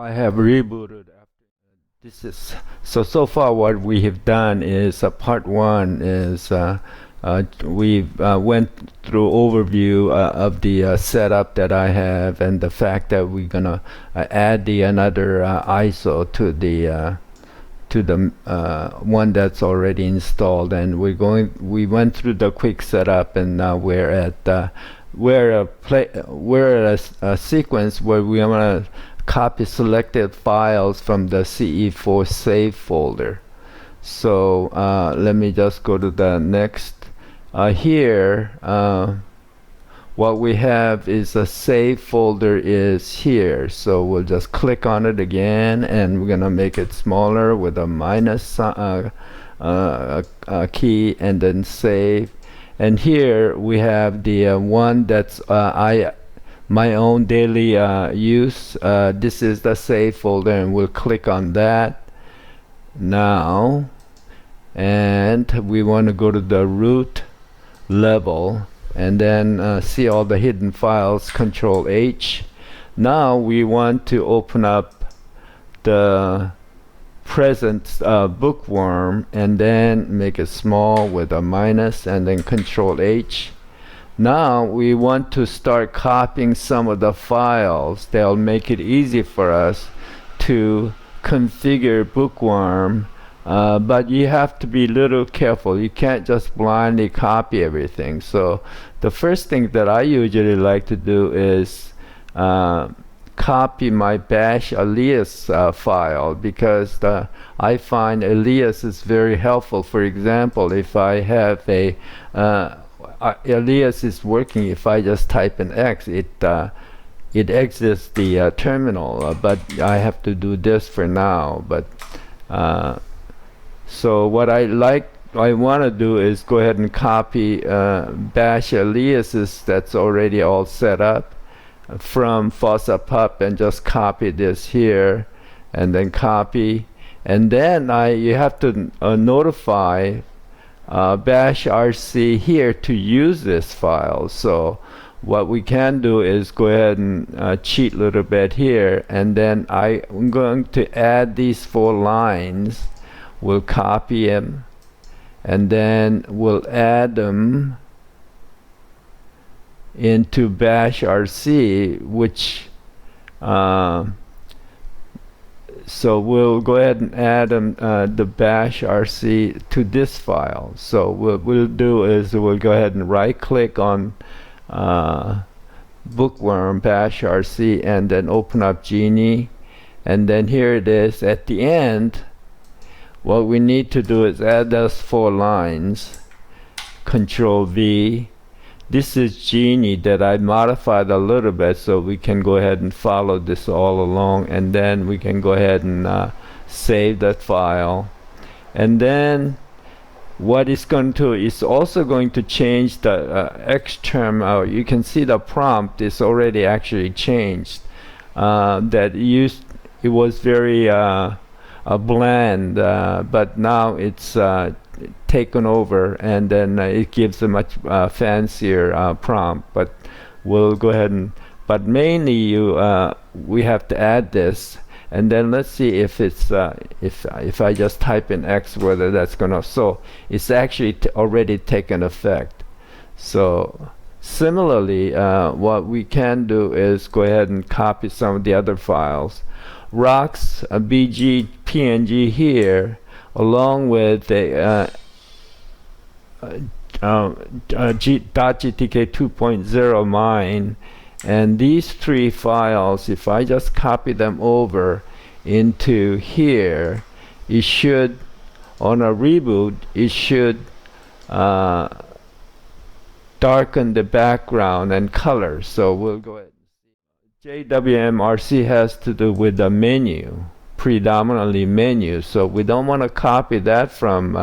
I have rebooted. This is so far what we have done is part one is we've went through overview of the setup that I have and the fact that we're gonna add the another ISO to the one that's already installed, and we went through the quick setup, and now we're at a sequence where we want to copy selected files from the CE4 save folder. So let me just go to the next. Here what we have is a save folder is here, so we'll just click on it again, and we're gonna make it smaller with a minus key, and then save. And here we have the one that's my own daily use. This is the save folder, and we'll click on that now, and we want to go to the root level and then see all the hidden files. Control H. Now we want to open up the present bookworm and then make it small with a minus, and then Control H. Now we want to start copying some of the files. They'll make it easy for us to configure bookworm, but you have to be a little careful. You can't just blindly copy everything. So the first thing that I usually like to do is copy my bash alias file, because I find alias is very helpful. For example, if I have a alias is working, if I just type in X, it exits the terminal, but I have to do this for now. But so what I want to do is go ahead and copy bash aliases that's already all set up from FossaPup, and just copy this here, and then copy, and then you have to notify bash rc here to use this file. So what we can do is go ahead and cheat a little bit here, and then I'm going to add these 4 lines. We'll copy them, and then we'll add them into bash rc, which so we'll go ahead and add the bash rc to this file. So what we'll do is we'll go ahead and right click on bookworm bash rc, and then open up Genie, and then here it is at the end. What we need to do is add those 4 lines. Control V. This is Genie that I modified a little bit, so we can go ahead and follow this all along, and then we can go ahead and save that file. And then what it's going to is also going to change the X term. You can see the prompt is already actually changed. It was very bland, but now it's taken over, and then it gives a much fancier prompt. But we'll go ahead and, but mainly we have to add this, and then let's see if it's if I just type in X, whether that's gonna, so it's actually already taken effect. So similarly, what we can do is go ahead and copy some of the other files. Rocks BG PNG here, along with the .gtk 2.0 mine, and these 3 files, if I just copy them over into here, it should, on a reboot, it should darken the background and color. So we'll go ahead. JWMRC has to do with the menu, predominantly menu, so we don't want to copy that from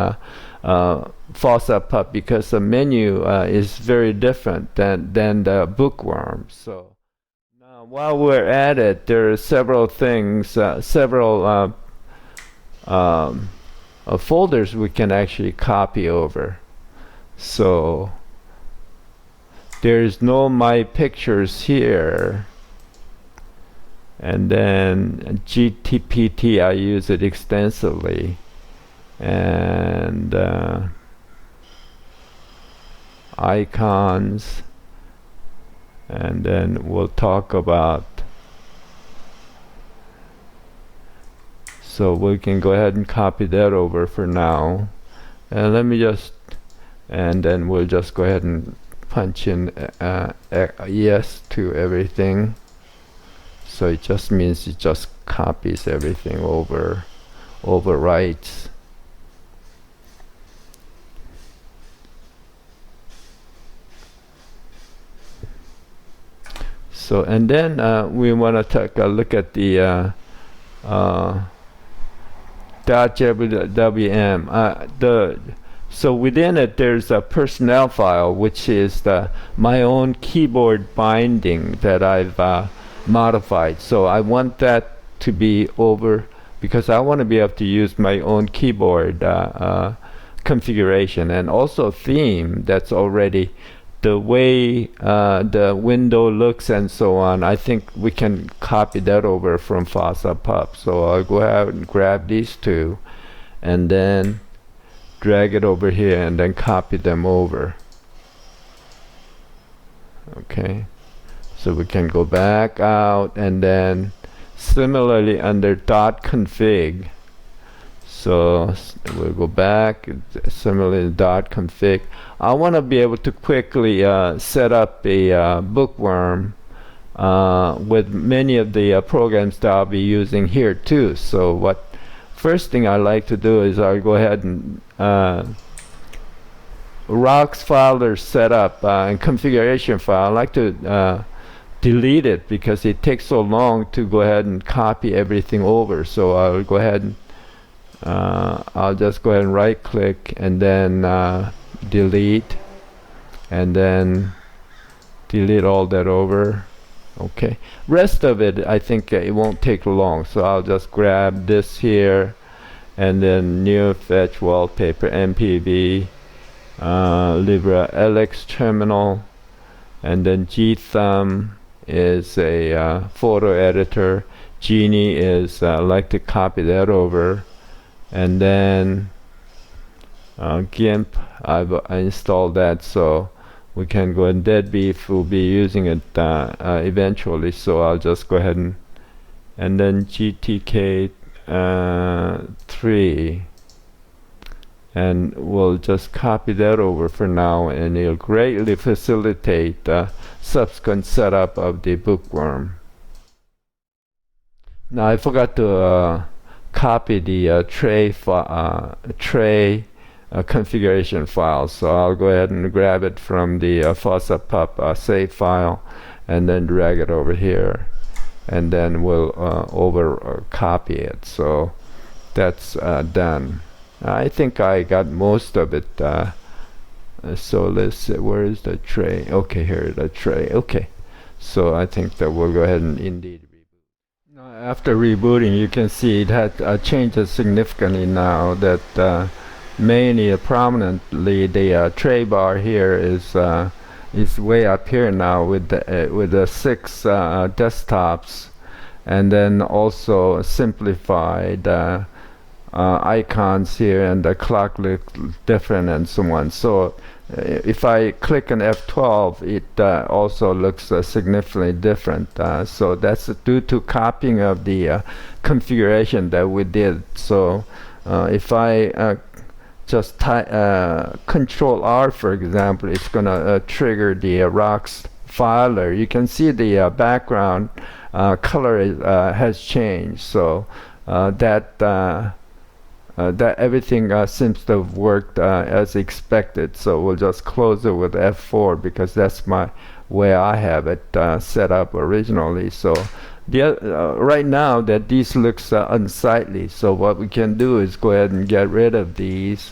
FossaPup, because the menu is very different than the bookworm. So now while we're at it, there are several things, several folders we can actually copy over. So there's no my pictures here. and then GTPT I use it extensively, and icons, and then we'll talk about, so we can go ahead and copy that over for now, and let me just, and then we'll just go ahead and punch in yes to everything. So it just means it just copies everything over, overwrites. So, and then we want to take a look at the .wm. So within it there's a personnel file, which is my own keyboard binding that I've modified. So I want that to be over, because I want to be able to use my own keyboard configuration, and also theme that's already the way the window looks and so on. I think we can copy that over from FOSSA-PUP. So I'll go ahead and grab these two and then drag it over here and then copy them over. Okay, so we can go back out, and then similarly under .config, so we'll go back, similarly .config. I want to be able to quickly set up a bookworm with many of the programs that I'll be using here too. So what first thing I like to do is I'll go ahead and rocks folder setup and configuration file. I like to delete it because it takes so long to go ahead and copy everything over. So I'll go ahead and I'll just go ahead and right click and then delete, and then delete all that over. Okay, rest of it I think it won't take long, so I'll just grab this here and then new fetch wallpaper MPV, Libra LX terminal, and then gthumb is a photo editor. Genie is I like to copy that over, and then GIMP I installed that, so we can go, and Deadbeef will be using it eventually, so I'll just go ahead and then GTK 3, and we'll just copy that over for now, and it'll greatly facilitate the subsequent setup of the bookworm. Now I forgot to copy the tray configuration file, so I'll go ahead and grab it from the FOSSA-PUP save file and then drag it over here, and then we'll copy it. So that's done. I think I got most of it. So let's see, where is the tray? Okay, here the tray. Okay, so I think that we'll go ahead and indeed reboot. Now after rebooting, you can see it had changed significantly now. That mainly prominently the tray bar here is way up here now with the 6 desktops, and then also simplified icons here, and the clock looks different and so on. So if I click on F12, it also looks significantly different. So that's due to copying of the configuration that we did. So if I just Control R, for example, it's gonna trigger the rocks filer. You can see the background color has changed. So that everything seems to have worked as expected. So we'll just close it with F4 because that's my way I have it set up originally. So right now that these looks unsightly, so what we can do is go ahead and get rid of these,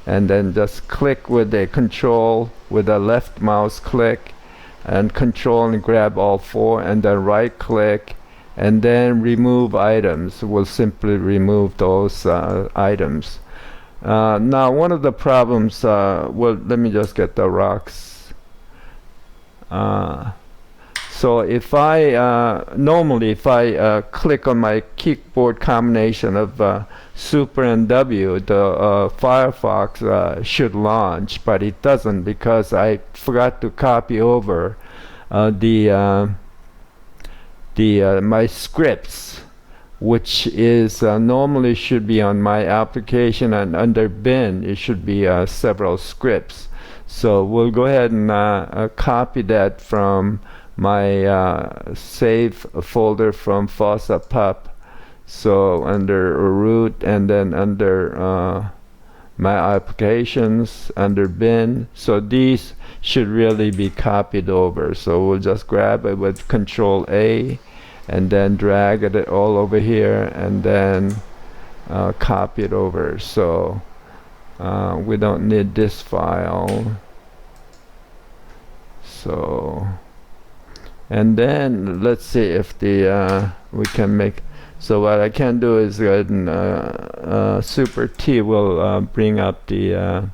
and then just click with the control with a left mouse click and control and grab all 4, and then right click and then remove items. We'll simply remove those items. Now one of the problems, well, let me just get the rocks. So if I normally if I click on my keyboard combination of Super and W, the Firefox should launch, but it doesn't because I forgot to copy over my scripts, which is normally should be on my application, and under bin it should be several scripts. So we'll go ahead and copy that from my save folder from FossaPup. So under root, and then under my applications, under bin. So these should really be copied over. So we'll just grab it with Control A and then drag it all over here, and then copy it over. So we don't need this file. So, and then let's see if the we can make. So what I can do is go ahead and Super T will bring up the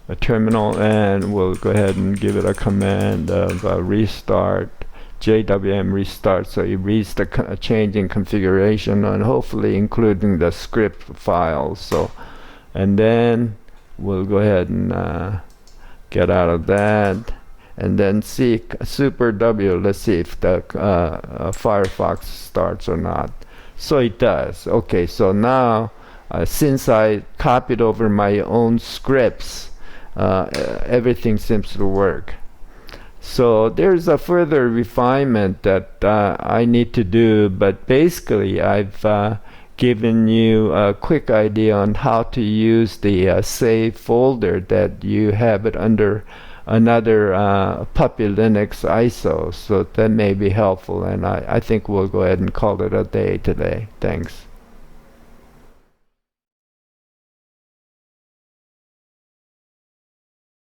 a terminal, and we'll go ahead and give it a command of restart, JWM restart, so it reads the change in configuration and hopefully including the script files. So, and then we'll go ahead and get out of that, and then see Super W. Let's see if the Firefox starts or not. So it does. Okay, so now since I copied over my own scripts, everything seems to work. So there's a further refinement that I need to do, but basically I've given you a quick idea on how to use the save folder that you have it under another Puppy Linux ISO. So that may be helpful, and I think we'll go ahead and call it a day today. Thanks.